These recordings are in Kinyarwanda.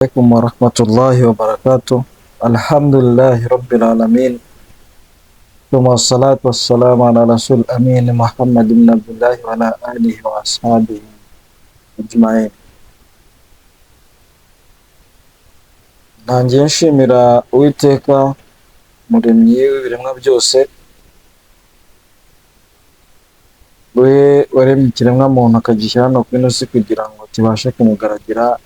عليكم ورحمة الله وبركاته. الحمد لله رب العالمين، ثم الصلاة والسلام على رسول الأمين محمد بن عبد الله وعلى آله وأصحابه أجمعين. ntangiye nshimira Uwiteka muremyi w'ibiremwa byose, we waremye ikiremwa muntu akagishyira hano ku ino si kugira ngo kibashe kumugaragira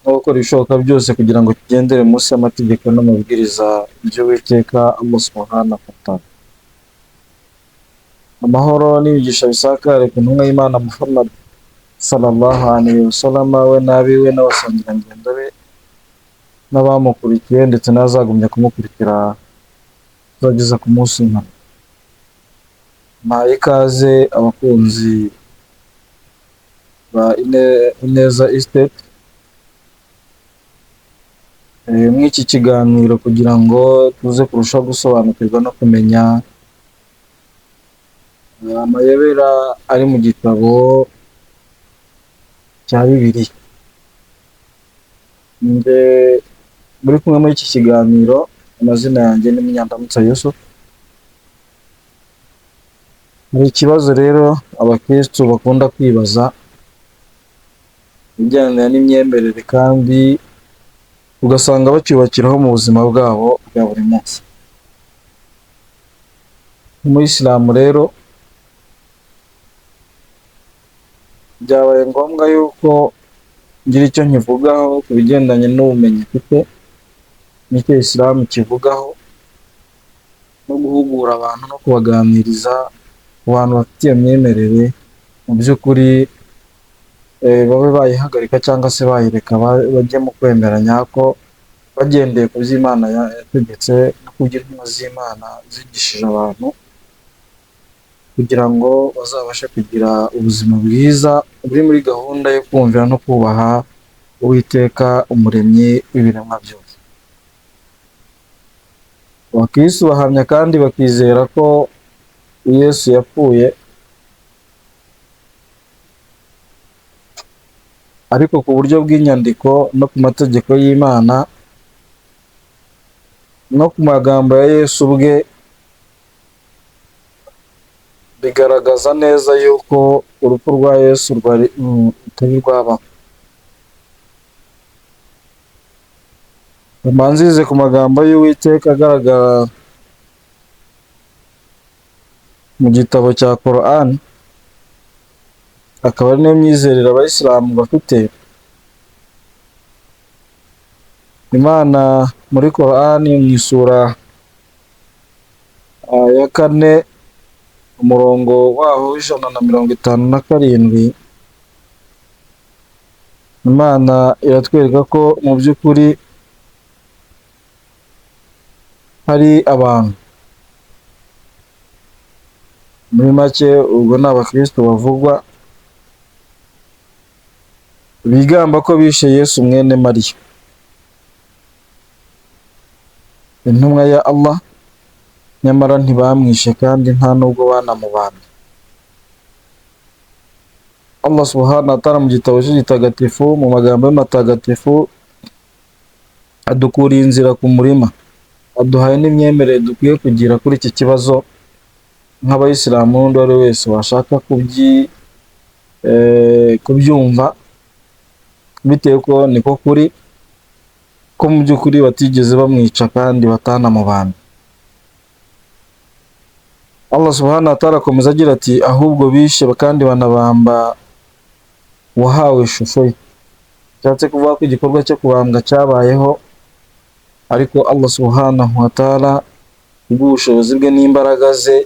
no gukora ibishoboka byose kugira ngo kigendere munsi y'amategeko n'amabwiriza by'Uwiteka Allah subhanahu wa ta'ala. Amahoro n'imigisha bisakare ku ntumwa y'Imana Muhammad sallallahu alaihi wasallam, we n'abiwe n'abasangirangendo be n'abamukurikiye ndetse n'azagumya kumukurikira uzageza ku munsi w'imperuka. Mpaye ikaze abakunzi ba Ineza Estate muri iki kiganiro kugira ngo tuze kurushaho gusobanukirwa no kumenya amayobera ari mu gitabo cya Bibiliya. Muri kumwe muri iki kiganiro, amazina yanjye ni Munyandamutsa Yusuf. Hari ikibazo rero abakristo bakunda kwibaza bijyanye n'imyemerere kandi ugasanga bacyubakiraho mu buzima bwabo bwa buri munsi. Umuyisilamu rero byabaye ngombwa yuko ngira icyo nkivugaho ku bigendanye n'ubumenyi mfite n'icyo Isilamu kivugaho, no guhugura abantu no kubaganiriza ku bantu bafite iyo myemerere mu by'ukuri babe bayihagarika cyangwa se bayireka bajye mu kwemeranya ko bagendeye ku by'Imana yategetse no ku by'intumwa z'Imana zigishije abantu, kugira ngo bazabashe kugira ubuzima bwiza buri muri gahunda yo kumvira no kubaha Uwiteka umuremyi w'ibiremwa byose. Abakristo bahamya kandi bakizera ko Yesu yapfuye, ariko ku buryo bw'inyandiko no ku mategeko y'Imana no ku magambo ya Yesu ubwe bigaragaza neza yuko urupfu rwa Yesu rutari rwabaho. Mbanzirize ku magambo y'Uwiteka agaragara mu gitabo cya Quran, akaba ari niyo myizerere abayisilamu bafite. Imana muri Quran mu isura ya 4 umurongo waho w'157, Imana iratwereka ko mu by'ukuri hari abantu, muri make ubwo ni abakristo bavugwa, bigamba ko bishe Yesu mwene Mariya, intumwa ya Allah, nyamara ntibamwishe kandi nta nubwo banamubambye. Allah subhanahu wa ta'ala mu gitabo cye gitagatifu mu magambo y'amatagatifu adukuriye inzira ku murima, aduhaye n'imyemerere dukwiye kugira kuri iki kibazo nk'abayisilamu n'undi wari wese washaka kubyumva, bitewe ko niko kuri ko mu by'ukuri batigeze bamwica kandi batanamubambye. Allah subhanahu wa ta'ala akomeza agira ati, ahubwo bishe kandi banabamba uwahawe ishusho ye. Bishatse kuvuga ko igikorwa cyo kubambwa cyabayeho, ariko Allah subhanahu wa ta'ala ubushobozi bwe n'imbaraga ze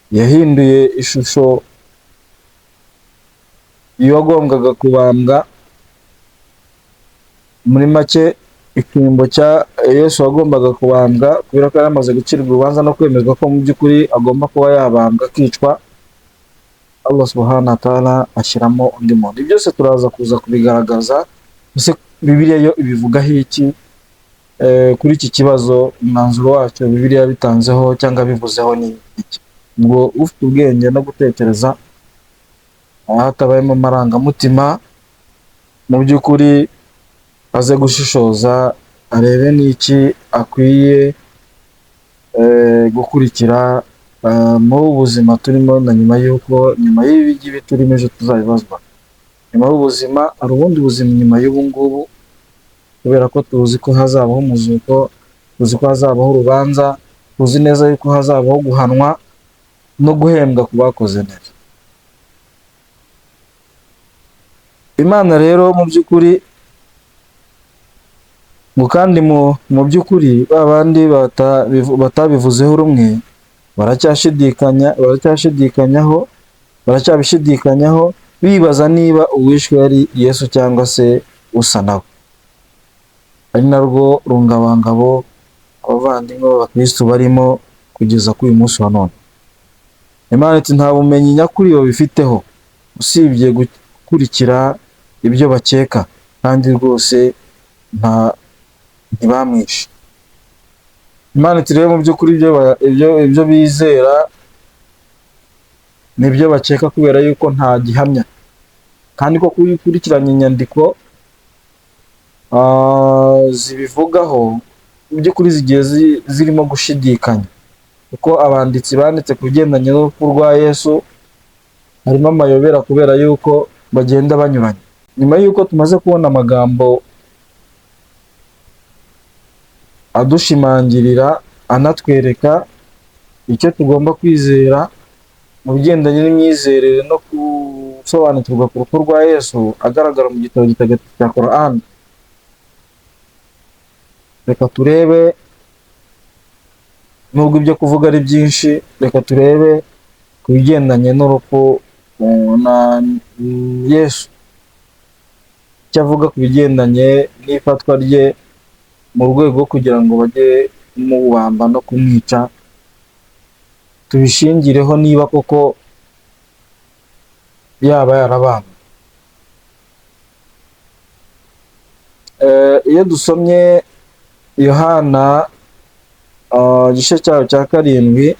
yahinduye ishusho y'uwagombaga kubambwa. Muri make icyimbo cya Yesu wagombaga kubambwa, kubera ko yamaze gucirwa urubanza no kwemezwa ko mu by'ukuri agomba kuba yabambwa akicwa, Allah subhanahu wa ta'ala ashyiramo undi muntu. Ibyo byose turaza kuza kubigaragaza. Ese Bibiliya yo ibivugaho iki kuri iki kibazo? Umwanzuro wacyo Bibiliya bitanzeho cyangwa bivuzeho ni iki? Ngo ufite ubwenge no gutekereza hatabayemo amarangamutima, mu by'ukuri aze gushishoza arebe n'iki akwiye gukurikira mu buzima turimo, na nyuma y'ibi ngibi turimo ejo tuzabibazwa. Nyuma y'ubuzima hari ubundi buzima nyuma y'ubu ngubu, kubera ko tuzi ko hazabaho umuzuko, tuzi ko hazabaho urubanza, tuzi neza yuko hazabaho guhanwa no guhembwa ku bakoze neza. Imana rero mu by'ukuri ngo kandi mu by'ukuri ba bandi batabivuzeho rumwe baracyabishidikanyaho bibaza niba uwishwe ari Yesu cyangwa se usa nawe. Ari narwo rungabangabo abavandimwe b'abakristo barimo kugeza kuri uyu munsi wa none. Imana iti nta bumenyi nyakuri babifiteho usibye gukurikira ibyo bakeka, kandi rwose ntibamwishe. Imana iti rero mu by'ukuri ibyo bizera nibyo bakeka, kubera yuko nta gihamya, kandi ko ukurikiranye inyandiko zibivugaho mu by'ukuri zigiye zirimo gushidikanya, kuko abanditsi banditse ku bigendanye n'urupfu rwa Yesu harimo amayobera, kubera yuko bagenda banyuranye. Nyuma yuko tumaze kubona amagambo adushimangirira anatwereka icyo tugomba kwizera mu bigendanye n'imyizerere no gusobanukirwa ku rupfu rwa Yesu agaragara mu gitabo gitagatifu cya Korani, reka turebe, nubwo ibyo kuvuga ari byinshi, reka turebe ku bigendanye n'urupfu na Yesu, icyo avuga ku bigendanye n'ifatwa rye mu rwego kugira ngo bajye mubamba no kumwica, tubishingireho niba koko yaba yarabambwe. Iyo dusomye Yohana igice cyaho cya 7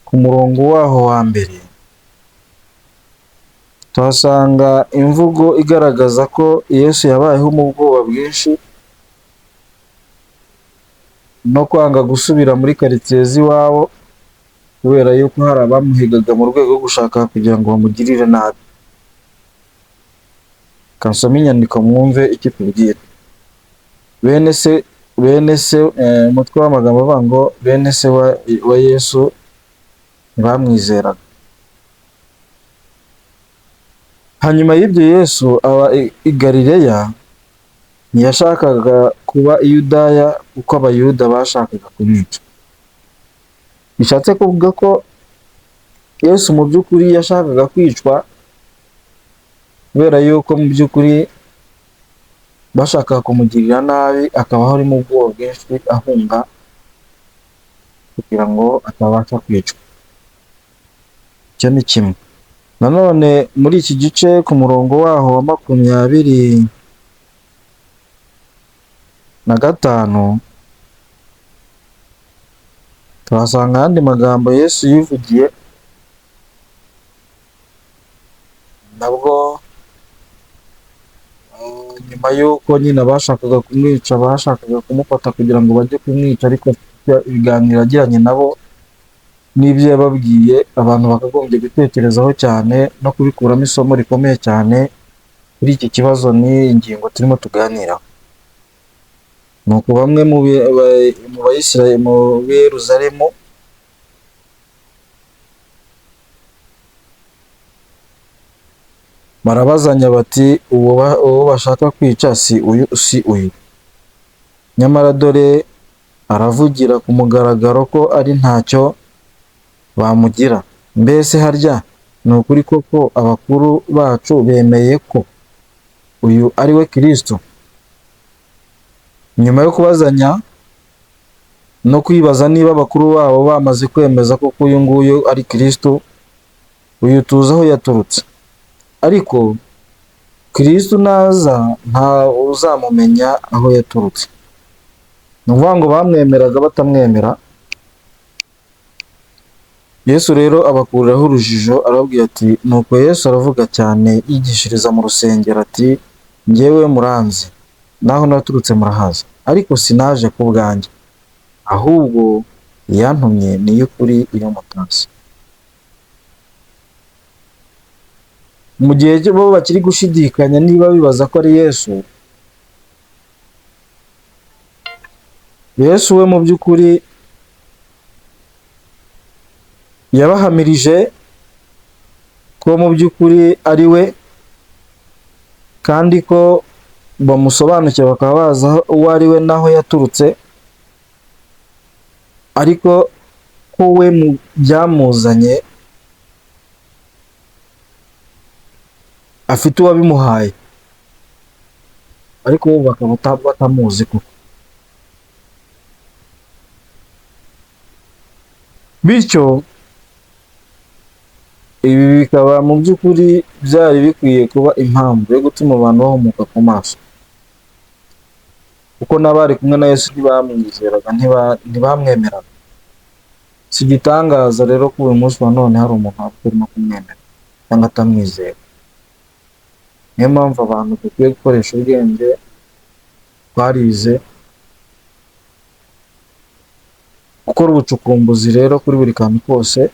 ku murongo waho wa mbere, tuhasanga imvugo igaragaza ko Yesu yabayeho mu bwoba bwinshi no kwanga gusubira muri karitsiye z'iwabo, kubera yuko hari abamuhigaga mu rwego rwo gushaka kugira ngo bamugirire nabi. Kansoma inyandiko mwumve icyo tubwira. Bene se umutwe w'amagambo avuga ngo bene se wa Yesu ntibamwizeraga. Hanyuma y'ibyo Yesu aba i Galileya, ntiyashakaga kuba i Yudaya kuko abayuda bashakaga kumwica. Bishatse kuvuga ko Yesu mu by'ukuri yashakaga kwicwa, kubera yuko mu by'ukuri bashakaga kumugirira nabi, akaba ari mu bwoba bwinshi ahunga kugira ngo atabasha kwicwa. Icyo ni kimwe. Nanone muri iki gice ku murongo waho wa 25 tuhasanga ayandi magambo Yesu yivugiye, nabwo nyuma y'uko nyine bashakaga kumwica, bashakaga kumufata kugira ngo bajye kumwica, ariko ibiganiro yagiranye nabo n'ibyo yababwiye abantu bakagombye gutekerezaho cyane no kubikuramo isomo rikomeye cyane kuri iki kibazo n'ingingo turimo tuganiraho. Nuko bamwe mu Bayisiraheli mu Yeruzalemu barabazanya bati uwo bashaka kwica si uyu. Nyamara dore aravugira ku mugaragaro ko ari ntacyo bamugira. Mbese harya ni ukuri koko abakuru bacu bemeye ko uyu ari we Kristo? Nyuma yo kubazanya no kwibaza niba abakuru babo bamaze kwemeza ko uyu nguyu ari Kristo, uyu tuzi aho yaturutse. Ariko Kristo naza nta uzamumenya aho yaturutse. Ni ukuvuga ngo bamwemeraga batamwemera. Yesu rero abakuriraho urujijo, arababwira ati, nuko Yesu aravuga cyane yigishiriza mu rusengero ati, njyewe muranzi, naho naturutse murahaza, ariko sinaje ku bwanjye, ahubwo iyantumye ni iy'ukuri iyo mutazi. Mu gihe bo bakiri gushidikanya niba bibaza ko ari Yesu, Yesu we mu by'ukuri yabahamirije ko mu by'ukuri ari we, kandi ko bamusobanukiwe bakaba bazi uwo ari we n'aho yaturutse, ariko ko we mu byamuzanye afite uwabimuhaye, ariko bo bakaba batamuzi koko. Bityo ibi bikaba mu by'ukuri byari bikwiye kuba impamvu yo gutuma abantu bahumuka ku maso, kuko n'abari kumwe na Yesu ntibamwizeraga, ntibamwemeraga. Si igitangaza rero ko uyu munsi wa none hari umuntu urimo kumwemera cyangwa atamwizera. Niyo mpamvu abantu dukwiye gukoresha ubwenge twarize, gukora ubucukumbuzi rero kuri buri kantu kose,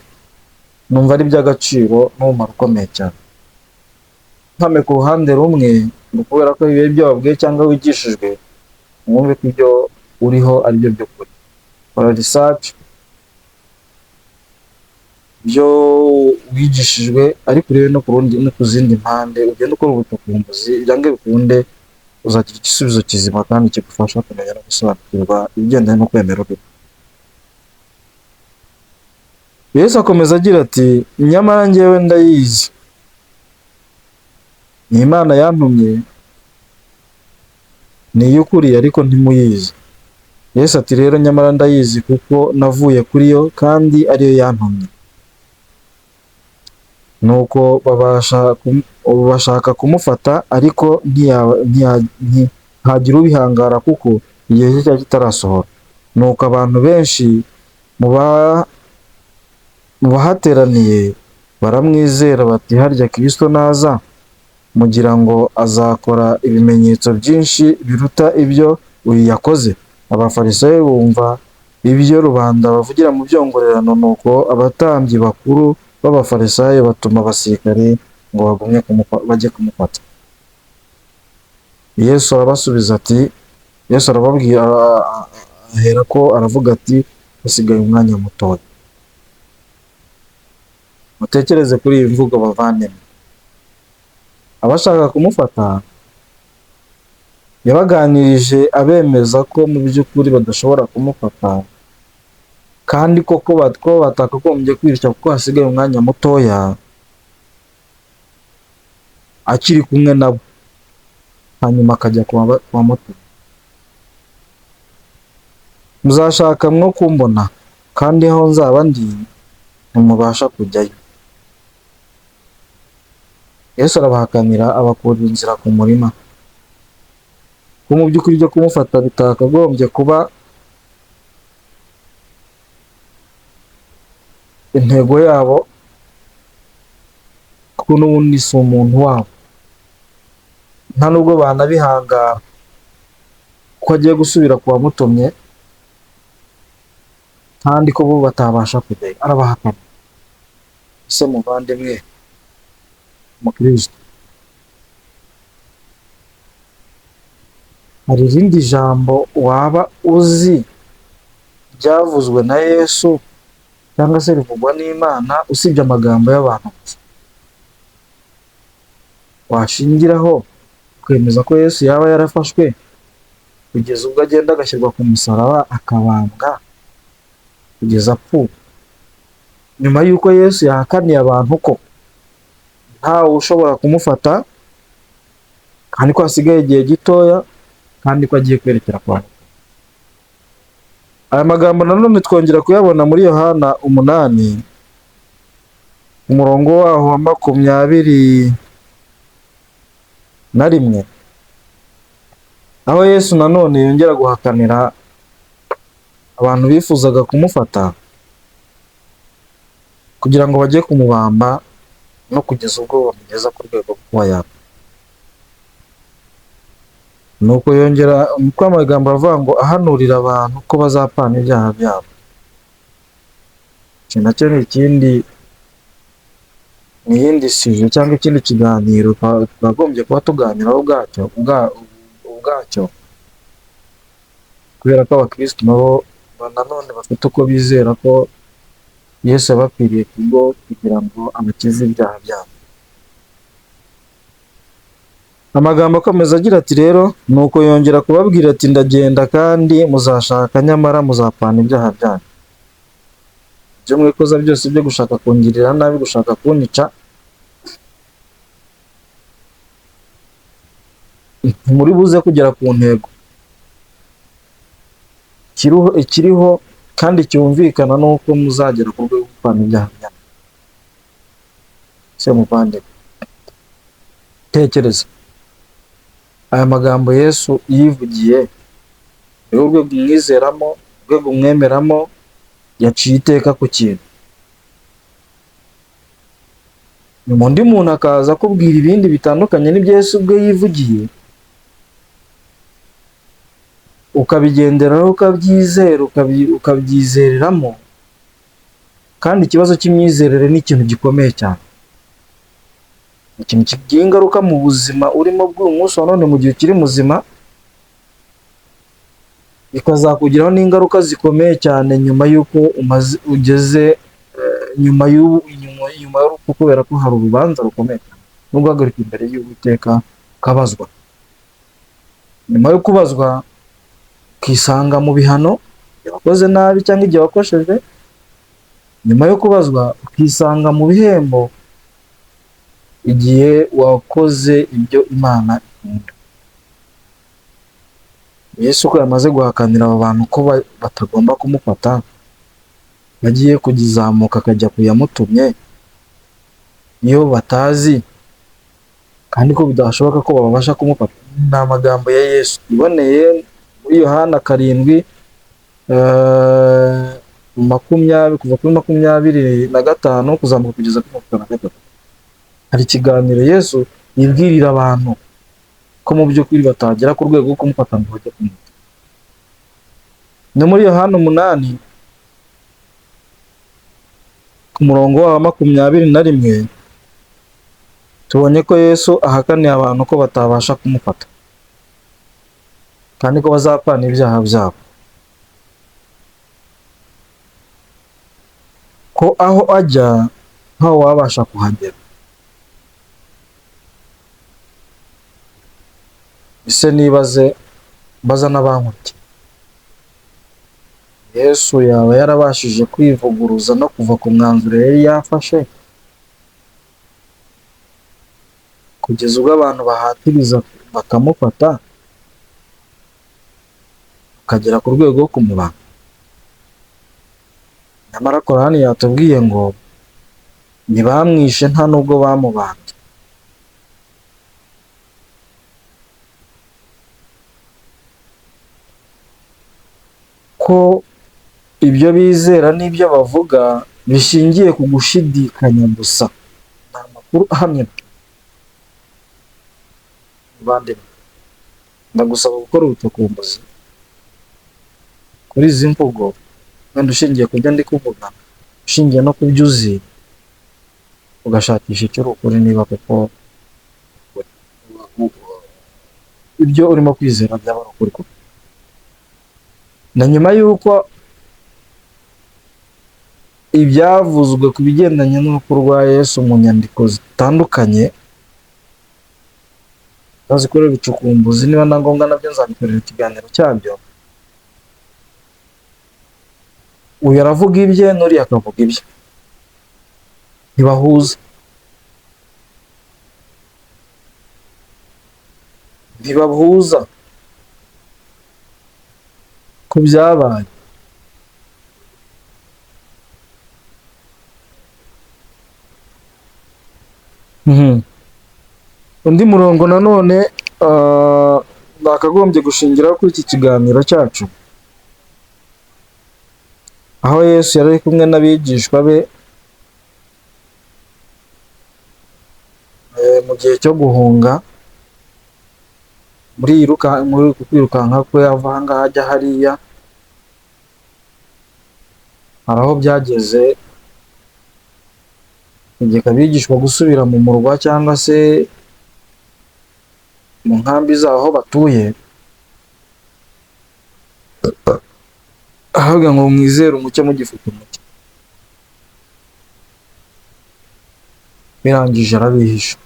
numva ari iby'agaciro n'umumaro ukomeye cyane. Mpame ku ruhande rumwe, ni ukubera ko ibihe ibyo wabwiye cyangwa wigishijwe, mwumve ko ibyo uriho ari byo by'ukuri. Kora research ibyo wigishijwe, ariko urebe no ku zindi mpande, ugende ukora ubucukumbuzi, byange bikunde uzagira igisubizo kizima kandi kigufasha kumenya no gusobanukirwa ibigendanye no kwemera uriho. Yesu akomeza agira ati, nyamara njyewe ndayizi, ni Imana yantumye, ni iy'ukuri ariko ntimuyizi. Yesu ati rero nyamara ndayizi kuko navuye kuri yo kandi ariyo yantumye. Nuko bashaka kumufata, ariko ntihagira ubihangara kuko igihe cye cyari kitarasohora. Nuko abantu benshi mu bahateraniye baramwizera bati, harya Kristo naza, mugira ngo azakora ibimenyetso byinshi biruta ibyo uyu yakoze. Abafarisayo bumva ibyo rubanda bavugira mu byongorerano, nuko abatambyi bakuru b'abafarisayo batuma abasirikare ngo bajye kumufata. Yesu arabasubiza ati, Yesu arababwira, ahera ko aravuga ati, hasigaye umwanya mutoya. Mutekereze kuri iyi mvugo bavandimwe. Abashaka kumufata yabaganirije abemeza ko mu by'ukuri badashobora kumufata, kandi koko batakagombye kwirushya kuko hasigaye umwanya mutoya, akiri kumwe nabo, hanyuma akajya kwa muto. Muzashaka mwo kumbona, kandi aho nzaba ndi ntimubasha kujyayo. Yesu arabahakanira, abakurira inzira ku murima, ko mu by'ukuri byo kumufata bitakagombye kuba intego yabo, kuko n'ubundi si umuntu wabo, nta nubwo banabihangara ko agiye gusubira ku wamutumye, kandi ko bo batabasha kujyayo. Arabahakana. Ese muvandimwe mukristo, hari irindi jambo waba uzi ryavuzwe na Yesu cyangwa se rivugwa n'Imana usibye amagambo y'abantu gusa, washingiraho kwemeza ko Yesu yaba yarafashwe kugeza ubwo agenda agashyirwa ku musaraba, akabambwa kugeza apfuye, nyuma y'uko Yesu yahakaniye abantu ko ntawe ushobora kumufata, kandi ko hasigaye igihe gitoya, kandi ko agiye kwerekera kwa Nyina. Aya magambo nanone twongera kuyabona muri Yohana 8, umurongo waho wa 21, aho Yesu nanone yongera guhakanira abantu bifuzaga kumufata kugira ngo bajye kumubamba, no kugeza ubwo bamugeza ku rwego rwo kuba yapfa. nuko yongera umutwe w'amagambo aravuga ngo ahanurira abantu ko bazapfana ibyaha byabo. Iki nacyo ni ikindi, ni iyindi sije cyangwa ikindi kiganiro twagombye kuba tuganiraho ubwacyo, kubera ko abakristo nabo nanone bafite uko bizera ko Yesu yabapfiriye kubwo kugira ngo abakize ibyaha byabo. Amagambo akomeza agira ati rero nuko yongera kubabwira ati ndagenda kandi muzashaka nyamara muzapfana ibyaha byanyu. Ibyo mwikoza byose byo gushaka kungirira nabi, gushaka kunyica, ntimuri buze kugera ku ntego. Ikiriho kandi cyumvikana nuko muzagera ku rwego rwo gupfana ibyaha byanyu. Se muvandimwe, tekereza aya magambo Yesu yivugiye, niwe urwego umwizeramo, urwego umwemeramo, yaciye iteka ku kintu. Nyuma undi muntu akaza akubwira ibindi bitandukanye n'ibyo Yesu ubwe yivugiye, ukabigenderaho, ukabyizera, ukabyizereramo. Kandi ikibazo cy'imyizerere ni ikintu gikomeye cyane, ikintu kigira ingaruka mu buzima urimo bw'uyu munsi wa none mu gihe ukiri muzima, bikazakugiraho n'ingaruka zikomeye cyane nyuma y'uko ugeze nyuma y'urupfu, kubera ko hari urubanza rukomeye no guhagarika imbere y'Uwiteka ukabazwa. Nyuma yo kubazwa ukisanga mu bihano igihe wakoze nabi cyangwa igihe wakosheje. Nyuma yo kubazwa ukisanga mu bihembo igihe wakoze ibyo Imana ikunda. Yesu ko yamaze guhakanira abo bantu ko batagomba kumufata, bagiye kugizamuka akajya kuyamutumye, iyo batazi kandi ko bidashoboka ko babasha kumufata. Ni amagambo ya Yesu iboneye muri Yohana 7 kuva kuri 25 kuzamuka kugeza kuri 33. Hari ikiganiro Yesu yibwirira abantu ko mu by'ukuri batagera ku rwego rwo kumufata ngo bajye kumwita. No muri Yohana 8 ku murongo wa 21 tubonye ko Yesu ahakaniye abantu ko batabasha kumufata kandi ko bazapfana ibyaha byabo, ko aho ajya ntawe wabasha kuhagera. Ese nibaze baza n'abankurikira, Yesu yaba yarabashije kwivuguruza no kuva ku mwanzuro yari yafashe kugeza ubwo abantu bahatiriza bakamufata akagera ku rwego rwo kumubamba? Nyamara Korani yatubwiye ngo ntibamwishe nta nubwo bamubambye. Ko ibyo bizera n'ibyo bavuga bishingiye ku gushidikanya gusa, nta makuru ahamye. Bavandimwe, ndagusaba gukora ubucukumbuzi kuri izi mvugo, wenda ushingiye ku byo ndi kuvuga, ushingiye no ku byo uzi, ugashakisha icyo ukuri niba kuko ibyo urimo kwizera byaba ari ukuri koko. Na nyuma y'uko ibyavuzwe ku bigendanye n'urupfu rwa Yesu mu nyandiko zitandukanye bazikorera ubucukumbuzi, niba na ngombwa nabyo nzabikorera ikiganiro cyabyo. Uyu aravuga ibye n'uriya akavuga ibye, ntibahuza ku byabaye. Undi murongo nanone bakagombye gushingiraho kuri iki kiganiro cyacu, aho Yesu yari ari kumwe n'abigishwa be mu gihe cyo guhunga muri kwirukanka kwe ava aha ngaha ajya hariya, hari aho byageze tegeka abigishwa gusubira mu murwa cyangwa se mu nkambi zabo aho batuye, ahavuga ngo mwizere umucyo mugifite umucyo. Birangije arabihisha.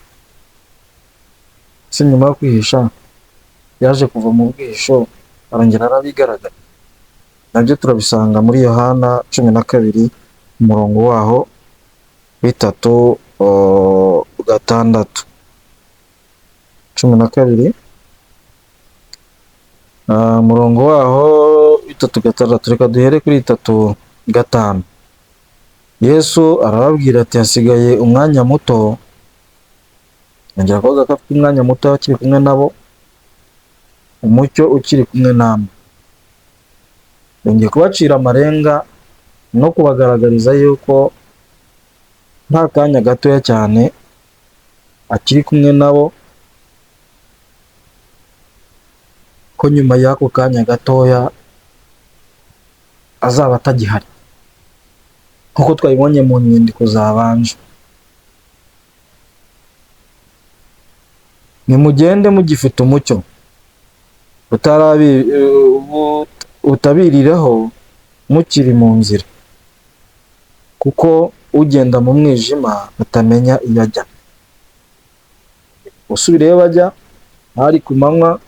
Se nyuma yo kwihisha yaje kuva mu bwihisho arongera arabigaragara. Nabyo turabisanga muri Yohana 12 umurongo waho w'itatu gatandatu. 12 umurongo waho w'itatu gatandatu. Reka duhere kuri 3:5. Yesu arababwira ati hasigaye umwanya muto, yongera kuvuga ko afite umwanya muto akiri kumwe nabo, umucyo ukiri kumwe namwe. Yongeye kubacira amarenga no kubagaragariza yuko nta kanya gatoya cyane akiri kumwe nabo, ko nyuma y'ako kanya gatoya azaba atagihari, nk'uko twabibonye mu nyandiko zabanje. Nimugende mugifite umucyo utabirireho mukiri mu nzira, kuko ugenda mu mwijima atamenya iyo ajya. Usubireyo bajya hari ku manywa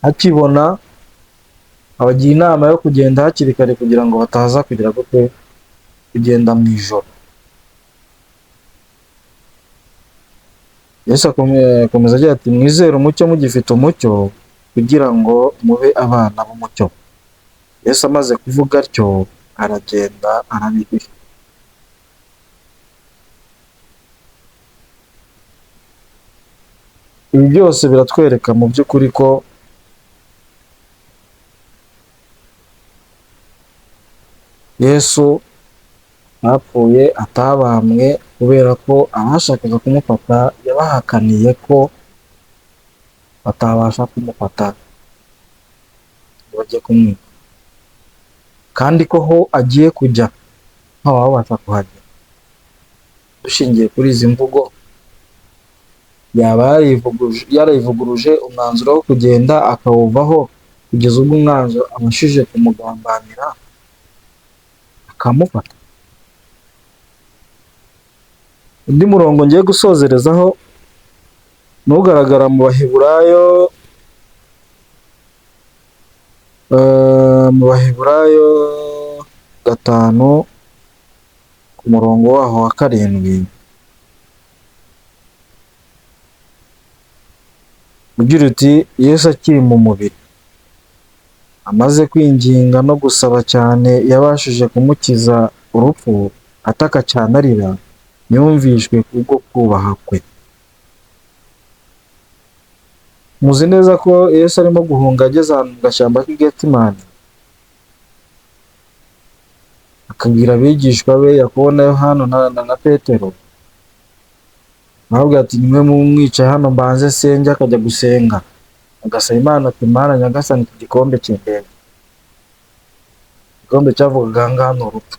hakibona, abagira inama yo kugenda hakiri kare kugira ngo bataza kugira kugenda mu ijoro. Yesu akomeza agira ati mwizere umucyo mugifite umucyo kugira ngo mube abana b'umucyo. Yesu amaze kuvuga atyo aragenda arabihisha. Ibi byose biratwereka mu by'ukuri ko Yesu bapfuye atabambwe kubera ko abashakaga kumufata yabahakaniye ko batabasha kumufata ngo bajye kumwica, kandi ko ho agiye kujya ntawabasha kuhagera. Dushingiye kuri izi mvugo, yaba yarayivuguruje umwanzuro wo kugenda akawuvaho kugeza ubwo umwanzuro abashije kumugambanira akamufata. Undi murongo ngiye gusozerezaho nugaragara mu Baheburayo, mu Baheburayo 5 ku murongo waho wa 7 ugira uti Yesu akiri mu mubiri amaze kwinginga no gusaba cyane, yabashije kumukiza urupfu, ataka cyane arira, yumvishwe kubwo kubaha kwe. Muzi neza ko Yesu arimo guhunga ageze ahantu mu gashyamba k'i Getsimani, akabwira abigishwa be Yakobo na Yohana na Petero, arababwira ati nimwe mwicaye hano mbanze senge, akajya gusenga agasaba Imana ati Mana Nyagasani, iki gikombe kindenge. Igikombe cyavugaga aha ngaha ni urupfu.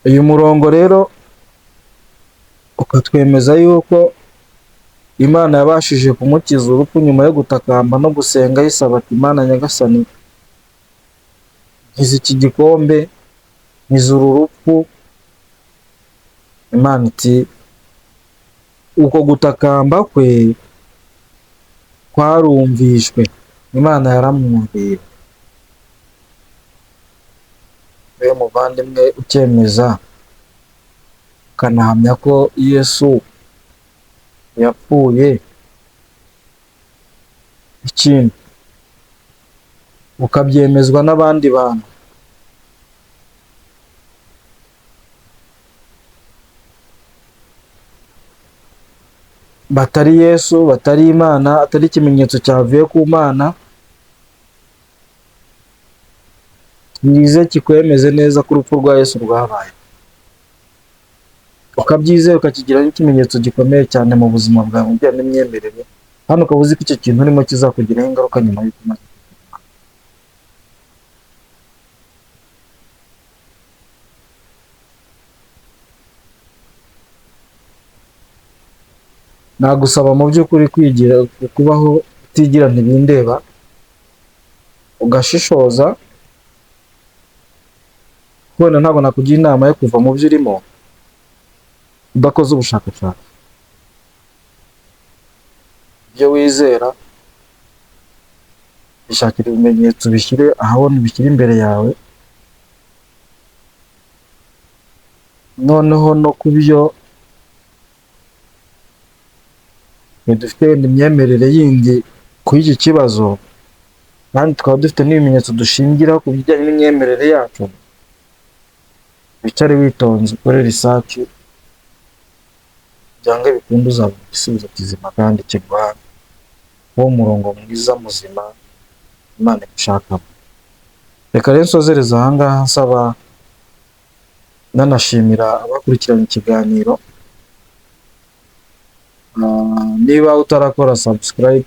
Uyu murongo rero ukatwemeza yuko Imana yabashije kumukiza urupfu nyuma yo gutakamba no gusenga yisaba ati Mana Nyagasani, nkiza iki gikombe, nkiza uru rupfu. Imana iti uko gutakamba kwe kwarumvishwe, Imana yaramwumviye. Wewe muvandimwe ukemeza ukanahamya ko Yesu yapfuye, ikindi ukabyemezwa n'abandi bantu, batari Yesu, batari Imana, atari ikimenyetso cyavuye ku Mana, nize kikwemeze neza ko urupfu rwa Yesu rwabaye. ukabyizera ukakigira n'ikimenyetso gikomeye cyane mu buzima bwawe mu bijyanye n'imyemerere, hano ukaba uzi ko icyo kintu urimo kizakugiraho ingaruka nyuma y'uko umaze. Nagusaba mu by'ukuri kwigira kubaho utigira ntibindeba, ugashishoza, wenda ntabwo nakugira inama yo kuva mu byo urimo udakoze ubushakashatsi. Ibyo wizera bishakira ibimenyetso, bishyire ahabona, bishyire imbere yawe, noneho no ku byo dufite wenda imyemerere yindi ku iki kibazo, kandi tukaba dufite n'ibimenyetso dushingiraho ku bijyanye n'imyemerere yacu, wicare witonze ukore research, byanga bikunde uzabona igisubizo kizima kandi kiguha wo murongo mwiza muzima Imana igushakamo. Reka rero nsozereza aha ngaha nsaba nanashimira abakurikiranye ikiganiro. Niba utarakora subscribe,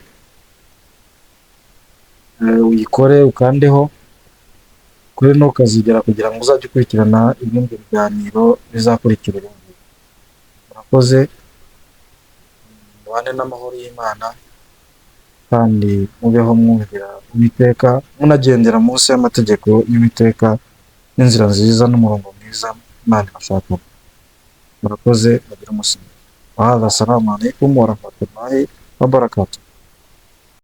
uyikore ukandeho kuri ntukazigera kugira ngo uzajye ukurikirana ibindi biganiro bizakurikira urundi. Murakoze, mubane n'amahoro y'Imana kandi mubeho mwumvira Uwiteka, munagendera munsi y'amategeko y'Uwiteka n'inzira nziza n'umurongo mwiza Imana ibashakamo. Murakoze, mugire umunsi mwiza. Assalamu alaikum warahmatullahi wabarakatuh.